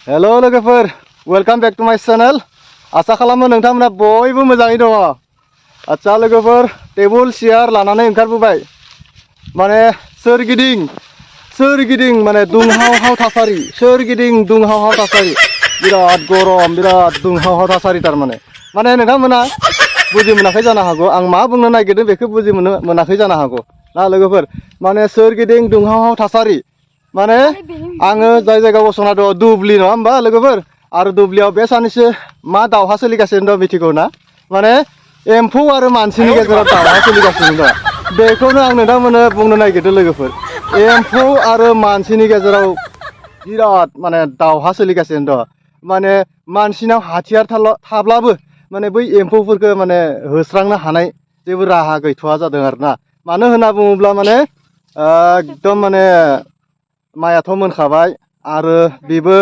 Hello लोगोफोर welcome back to माय channel आशा खालामो नोंथांमोना बयबो मोजाङै दङ। आच्छा लोगोफोर टेबुल चेयार लानानै ओंखारबोबाय माने सोरगिदिं माने दुंहावहाव थासारि सोरगिदिं दुंहावहाव थासारि बिराद गरम बिराद दुंहावहाव थासारि थारमाने माने नोंथांमोना बुजि मोनाखै जानो हागौ आं मा बुंनो नागिरदों बेखौ बुजि मोनाखै जानो हागौ ना लोगोफोर माने सोरगिदिं दुंहावहाव थासारि माने आङो जाय जायगायाव गसंना दं दुब्लि नङा होमबा लोगोफोर आरो दुब्लियाव बे सानैसो मा दावहा सोलिगासिनो दं मिथिगौ ना माने एम्फौ आरो मानसिनि गेजेराव दावहा सोलिगासिनो दं बेखौनो आं नोंथांमोननो बुंनो नागिरदों लोगोफोर एम्फौ आरो मानसिनि गेजेराव बिराद माने दावहा सोलिगासिनो दं माने मानसिनाव हाथियार थाब्लाबो माने बै एम्फौफोरखौ माने होस्रांनो हानाय जेबो राहा गैथ'आ जादों आरोना मानो होनना बुङोब्ला माने एकदम माने माइआथ' मोनखाबाय आरो बेबो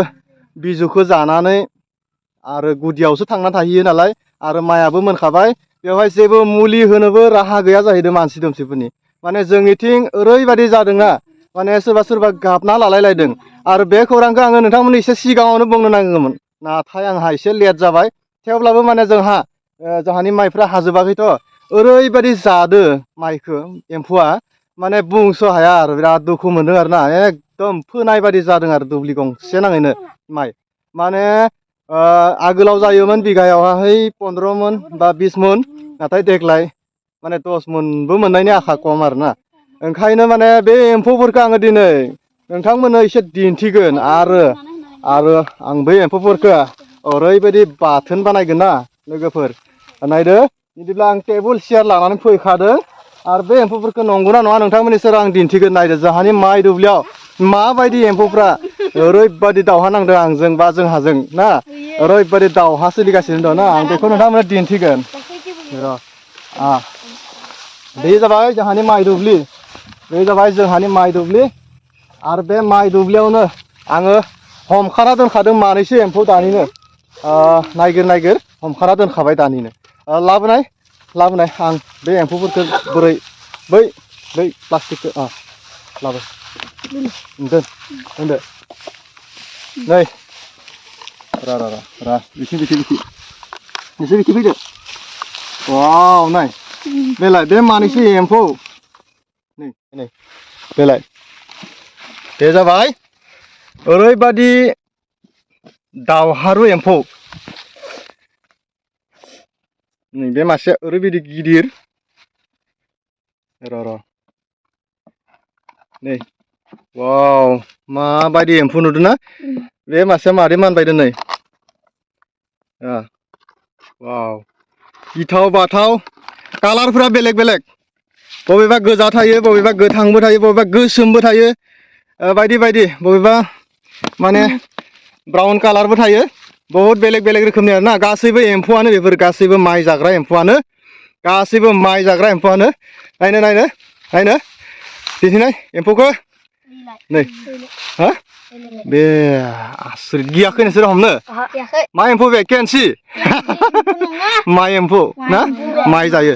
बिजौखौ जानानै आरो गुदियावसो थांना थाहैयो नालाय आरो माइआबो मोनखाबाय बेवहाय जेबो मुलि होनोबो राहा गैया जाहैदों मानसि दुमसिफोरनि माने जोंनिथिं ओरैबायदि जादोंना माने सोरबा गाबना लालायलायदों आरो बे खौरांखौ आङो नोंथांमोननि एसे सिगाङावनो बुंनो नांगौमोन नाथाय आंहा एसे लेट जाबाय थेवब्लाबो माने जोंहानि माइफ्रा हाजोबाखैथ' ओरैबायदि जादो माइखौ एम्फौआ माने बुंस' हाया आरो बिराद दुखु मोनदों आरोना एकदम फोनाय बायदि जादों आरो दुब्लि गंसे नाङैनो माइ माने आगोलाव जायोमोन बिगायावहाय 15 मन बा 20 मन नाथाय देग्लाय माने 10 मनबो मोननायनि आखा खम आरोना ओंखायनो माने बे एम्फौफोरखौ आङो दिनै नोंथांमोननो एसे दिन्थिगोन आरो आं बै एम्फौफोरखौ ओरैबायदि बाथोन बानायगोन ना लोगोफोर नायदो बिदिब्ला आं टेबोल चेयार लानानै फैखादों आरो बे एम्फौफोरखौ नंगौना नङा नोंथांमोननि सेराव आं दिन्थिगोन नायदो जोंहानि माइ दुब्लियाव माबायदि एम्फौफ्रा ओरैबायदि दावहा नांदों आंजों बा जोंहाजों ना ओरैबायदि दावहा सोलिगासिनो दं ना आं बेखौ नोंथांमोननो दिन्थिगोन र' बे जाबाय जोंहानि माइ दुब्लि बे जाबाय जोंहानि माइ दुब्लि आरो बे माइ दुब्लियावनो आङो हमखाना दोनखादों मानैसो एम्फौ दानिनो नायगिर हमखाना दोनखाबाय दानिनो लाबोनाय आं बे एम्फौफोरखौ बोरै बै प्लास्टिकखौ लाबो दोनदो नै बिखि फैदो वाव नाय बेलाय बे मानैसो एम्फौ नै बेलाय बे जाबाय ओरैबादि दावहारु एम्फौ नै बे मासेया ओरैबायदि गिदिर र' नै वाव माबायदि एम्फौ नुदोंना बे मासेया मादै मानबायदों नै वाव गिथाव बाथाव कालारफोरा बेलेग बबेबा गोजा थायो बबेबा गोथांबो थायो बबेबा गोसोमबो थायो बायदि बबेबा माने ब्राउन कालारबो थायो बहुत बेलेग रोखोमनि आरोना गासैबो एम्फौआनो बेफोर गासैबो माइ जाग्रा एम्फौआनो नायनो दिन्थिनाय एम्फौखौ नै हा बे आसुरित गियाखै नोंसोर हमनो मा एम्फौ बे केन्सि माइ एम्फौ ना माइ जायो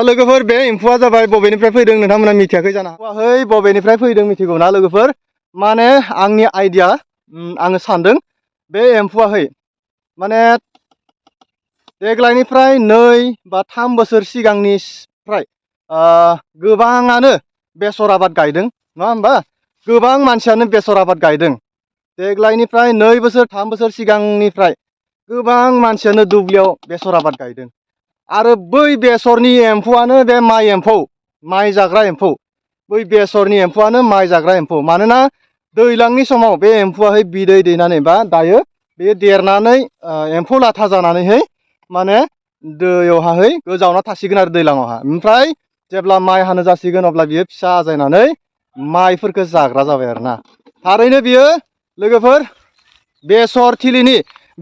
लोगोफोर बे एम्फौआ जाबाय बबेनिफ्राय फैदों नोंथांमोना मिथियाखै जानो हागौ बबेनिफ्राय फैदों मिथिगौ ना लोगोफोर माने आंनि आइडिया आङो सानदों बे एम्फौआहै माने देग्लायनिफ्राय 2 बा 3 बोसोर सिगांनिफ्राय गोबाङानो बेसर आबाद गायदों नङा होमबा गोबां मानसियानो बेसर आबाद गायदों देग्लायनिफ्राय 2 बोसोर 3 बोसोर सिगांनिफ्राय गोबां मानसियानो दुब्लियाव बेसर आबाद गायदों आरो बै बेसरनि एम्फौआनो बे माइ जाग्रा एम्फौ बै बेसरनि एम्फौआनो माइ जाग्रा एम्फौ मानोना दैज्लांनि समाव बे एम्फौआहाय बिदै दैनानै बा दायो बे देरनानै एम्फौ लाथा जानानैहाय माने दैयावहाय गोजावना थासिगोन आरो दैज्लाङावहा ओमफ्राय जेब्ला माइ हानो जासिगोन अब्ला बियो फिसा आजायनानै माइफोरखौ जाग्रा जाबाय आरोना थारैनो बियो लोगोफोर बेसर थिलिनि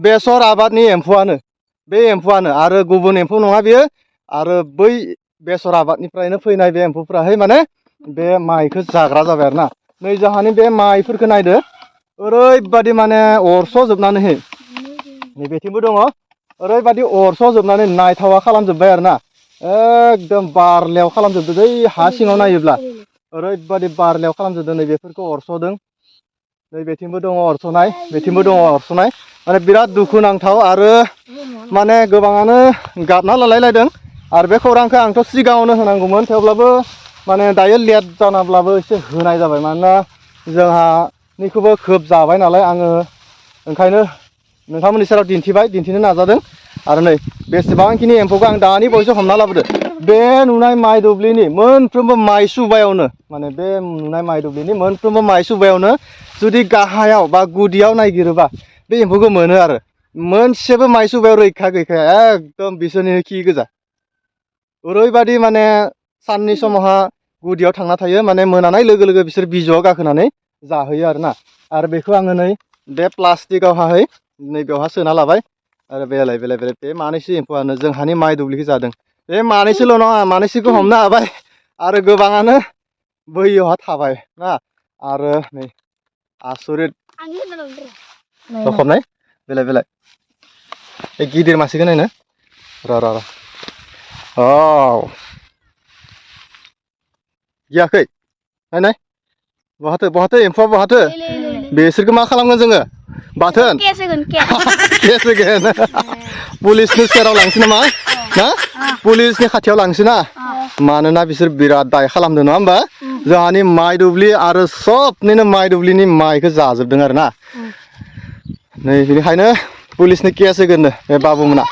बेसर आबादनि एम्फौआनो बे एम्फौआनो आरो गुबुन एम्फौ नङा बेयो आरो बै बेसर आबादनिफ्रायनो फैनाय बे एम्फौफ्राहाय माने बे माइखौ जाग्रा जाबाय आरोना नै जोंहानि बे माइफोरखौ नायदो ओरैबादि माने अरस'जोबनानैहाय नैबेथिंबो दङ ओरैबादि अरस'जोबनानै नायथावा खालामजोब्बाय आरोना एकदम बारलेव खालामजोबदों दै हा सिङाव नायोब्ला ओरैबादि बारलेव खालामजोबदों नै बेफोरखौ अरस'दों नै बेथिंबो दङ अरस'नाय बेथिंबो दङ अरस'नाय माने बिराद दुखुनांथाव आरो माने गोबाङानो गाबना लालायलायदों आरो बे खौरांखौ आंथ' सिगाङावनो होनांगौमोन थेवब्लाबो माने दायो लेट जानाब्लाबो एसे होनाय जाबाय मानोना जोंहानिखौबो खोब जाबाय नालाय आङो ओंखायनो नोंथांमोननि सेराव दिन्थिनो नाजादों आरो नै बेसेबांखिनि एम्फौखौ आं दानि बावैसो हमना लाबोदो बे नुनाय माइ दुब्लिनि मोनफ्रोमबो माइ सुबायावनो माने बे नुनाय माइ दुब्लिनि मोनफ्रोमबो माइ सुबायावनो जुदि गाहायाव बा गुदियाव नायगिरोबा बे एम्फौखौ मोनो आरो मोनसेबो माइ सुबायाव रैखा गैखाया एकदम बिसोरनि खि गोजा ओरैबादि माने साननि समावहा गुदियाव थांना थायो माने मोनानाय लोगो लोगो बिसोर बिजौआव गाखोनानै जाहैयो आरोना आरो बेखौ आङो नै बे प्लास्टिकआवहाय नै बेवहा सोना लाबाय आरो बेलाय बे मानैसो एम्फौआनो जोंहानि माइ दुब्लिखौ जादों बे मानैसोल' नङा मानैसोखौ हमनो हाबाय आरो गोबाङानो बैयावहा थाबाय ना आरो नै आसरित रखमनाय बेलाय बे गिदिर मासेखौ नायनो र' औ गियाखै नाय बहाथो एम्फौआ बहाथो बेसोरखौ मा खालामगोन जोङो बाथोन केस होगोन पुलिसनि सेराव लांसै नामा ना पुलिसनि खाथियाव लांसै ना मानोना बिसोर बिराद दाय खालामदों नङा होमबा जोंहानि माइ दुब्लि आरो सबनिनो माइ दुब्लिनि माइखौ जाजोबदों आरो ना नै बेनिखायनो पुलिसनि केस होगोननो बे बाबुमोना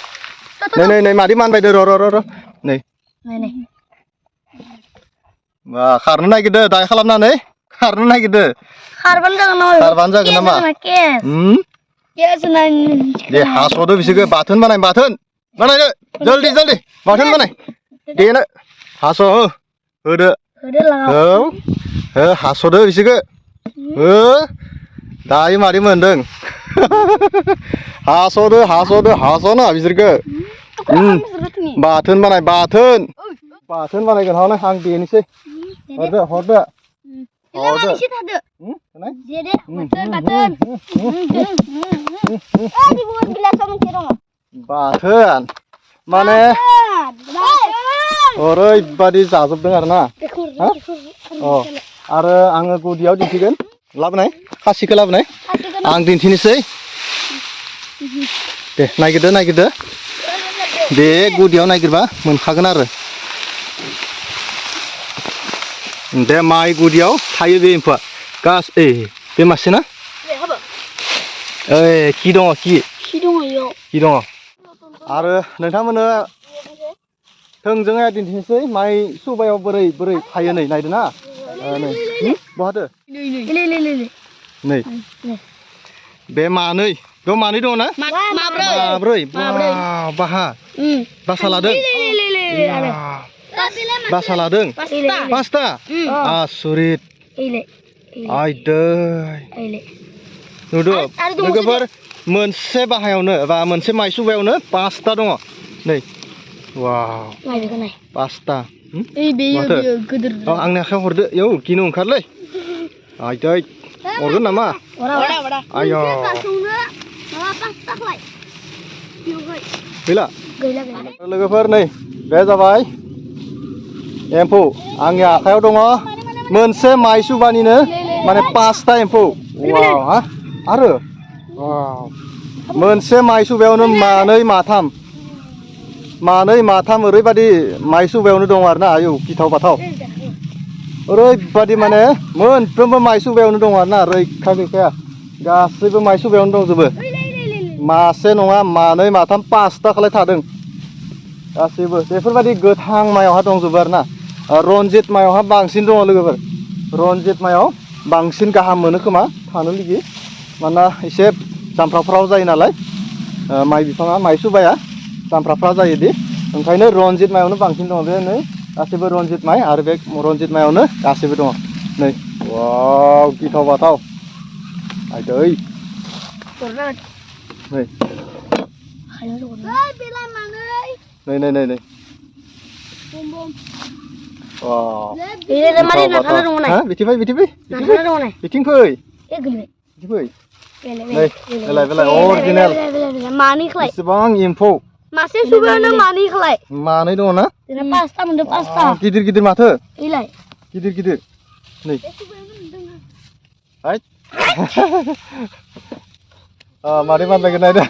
नै मादै मानबायदो र' नै बा खारनो नागिरदो दाय खालामनानै खारनो नागिरदो खारबानो जागोन नामा दे हास'दो बिसोरखौ बाथोन बानायदो जल्दि बाथोन बानाय देनो हास' होदो औ हास'दो बिसोरखौ दायो मारै मोनदों हास'ना बिसोरखौ बाथोन बानायगोन हनै आं देनोसै हरदो बाथोन माने ओरैबादि जाजोबदों आरो ना आरो आङो गुदियाव दिन्थिगोन लाबोनाय खासिखौ लाबोनाय आं दिन्थिनोसै दे नागिरदो बे गुदियाव नागिरबा मोनखागोन आरो बे माइ गुदियाव थायो बे एम्फौआ बे मासे ना खि दङ आरो नोंथांमोननो थोंजोङै दिन्थिनोसै माइ सुबायाव बोरै थायो नै नायदो ना नै बहाथो नै बे मानै दङ ना माब्रै बासा लादों पासता आसरित आयदै नुदो लोगोफोर मोनसे बाहायावनो बा मोनसे माइ सुबायावनो 5टा दङ नै वाव 5टा आंनि आखायाव हरदो इयाव गिनो ओंखारलै आयदै अरगोन नामा आय' गैला लोगोफोर नै बे जाबाय एम्फौ आंनि आखायाव दङ मोनसे माइ सुबानिनो माने 5टा एम्फौ वाव आरो मोनसे माइ सुबायावनो मानै माथाम ओरैबादि माइ सुबायावनो दं आरो ना आयौ गिथाव बाथाव ओरैबादि माने मोनफ्रोमबो माइ सुबायावनो दं आरो ना रैखा गैखाया गासैबो माइ सुबायावनो दंजोबो मासे नङा मानै माथाम 5टा खालाय थादों गासैबो बेफोरबायदि गोथां माइयावहा दंजोबो आरो ना रनजित माइयावहा बांसिन दङ लोगोफोर रनजित माइयाव बांसिन गाहाम मोनो खोमा थानो लुगैयो मानोना एसे जामफ्राफ्राव जायो नालाय माइ बिफाङा माइ सुबाया जामफ्राफ्रा जायोदि ओंखायनो रनजित माइयावनो बांसिन दङ बे नै गासैबो रनजित माइ आरो बे रनजित माइयावनो गासैबो दङ नै वाव गिथाव बाथाव आयदै नै बिथिं फै अरिजिनेल बेसेबां एम्फौ मासे सुबायावनो मानै दङ ना गिदिर माथो गिदिर नै मादै मानबायगोन नायदो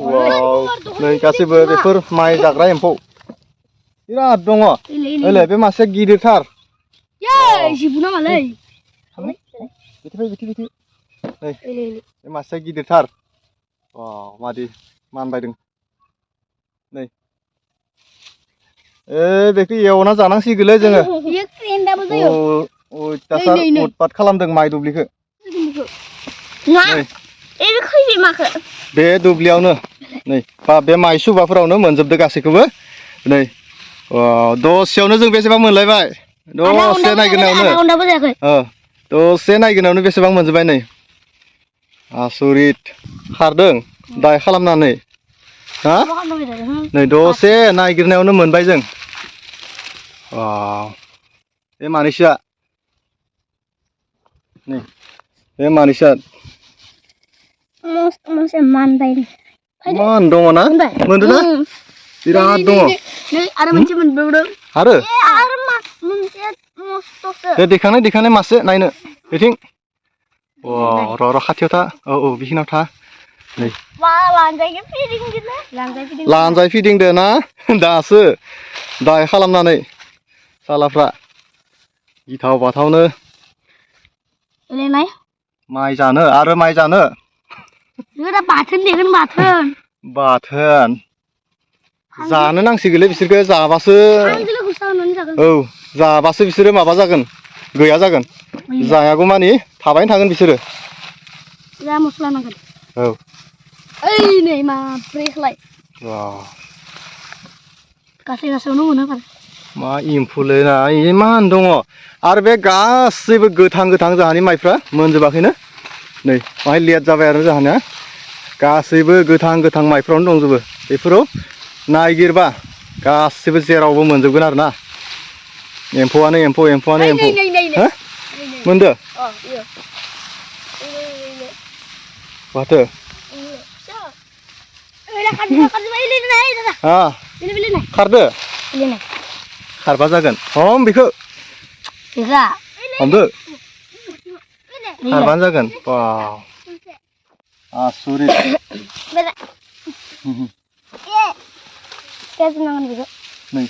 वाव नै गासैबो बेफोर माइ जाग्रा एम्फौ बिराद दङ ओलै बे मासे गिदिरथार जिबु नामालै बिथि नै बे मासे गिदिरथार वाव मादि मानबायदों नै बेखौ एवना जानांसिगोनलै जोङो अयथासार उतपात खालामदों माइ दुब्लिखौ बे दुब्लियावनो नै बा बे माइ सुबाफोरावनो मोनजोबदो गासैखौबो नै दसेयावनो जों बेसेबां मोनलायबाय दसे नायगिरनायावनो दसे नायगिरनायावनो बेसेबां मोनजोबबाय नै आसरित खारदों दाय खालामनानै हा नै दसे नायगिरनायावनो मोनबाय जों बे मानैसोआ नै बे मानैसोआ मान दङ ना मोनदों ना बिराद दङ आरो मोनसे मोनबावदों आरो मोनसे दैखांनाय मासे नायनो बेथिं र' खाथियाव था औ बिखिनाव था नै लानजाय फिदिंदो ना दासो दाय खालामनानै सालाफ्रा गिथाव बाथावनो माइ जानो आरो माइ जानो बाथोन देगोन बाथोन जानो नांसिगोनलै बिसोरखौ जाबासो औ जाबासो बिसोरो माबा जागोन गैया जागोन जायागौ मानि थाबायनो थागोन बिसोरो मस्ला नांगोन औ नै माब्रैखौलाय गासैयावनो मोनो मा एम्फौलै ना इमान दङ आरो बे गासैबो गोथां जोंहानि माइफ्रा मोनजोबाखैनो नै बाहाय लेट जाबाय आरो जोंहानिया गासैबो गोथां माइफ्रावनो दंजोबो बेफोराव नायगिरबा गासैबो जेरावबो मोनजोबगोन आरो ना एम्फौआनो एम्फौ हो मोनदो माथो खारदो खारबा जागोन हम बेखौ हमदो खारबानो जागोन आसरित नै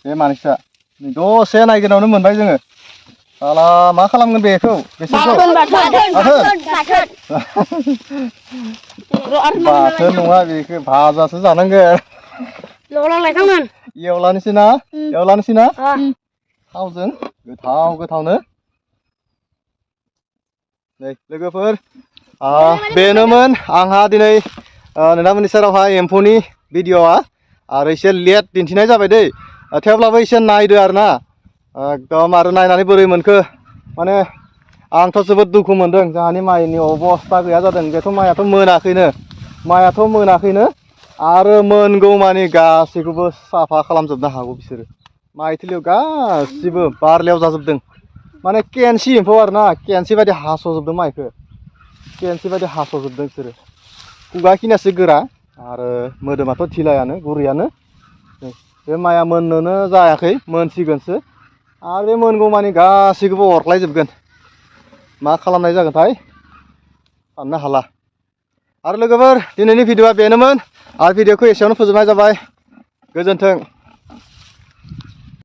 बे मानैसोआ दसे नायगिरनायावनो मोनबाय जोङो साला मा खालामगोन बेखौ बाथोन नङा बेखौ भाजासो जानांगोन एवलानोसै ना थावजों गोथावनो नै लोगोफोर बेनोमोन आंहा दिनै नोंथांमोननि सेरावहाय एम्फौनि भिडिअ'आ आरो एसे लेट दिन्थिनाय जाबाय दै थेवब्लाबो एसे नायदो आरो ना एकदम आरो नायनानै बोरै मोनखो माने आंथ' जोबोद दुखु मोनदों जोंहानि माइनि अबस्था गैया जादों बेथ' माइयाथ' मोनाखैनो आरो मोनगौ मानि गासैखौबो साफा खालामजोबनो हागौ बिसोरो माइ थिलियाव गासिबो बारलेव जाजोबदों माने केन्सि एम्फौ आरो ना केन्सि बायदि हास'जोबदों माइखौ बिसोरो खुगाखिनियासो गोरा आरो मोदोमाथ' धिलायानो गुरैयानो बे माइया मोननोनो जायाखै मोनसिगोनसो आरो बे मोनगौ मानि गासैखौबो अरख्लायजोबगोन मा खालामनाय जागोनथाय साननो हाला आरो लोगोफोर दिनैनि भिडिअ'आ बेनोमोन आरो भिडिअ'खौ एसेयावनो फोजोबनाय जाबाय गोजोन्थों।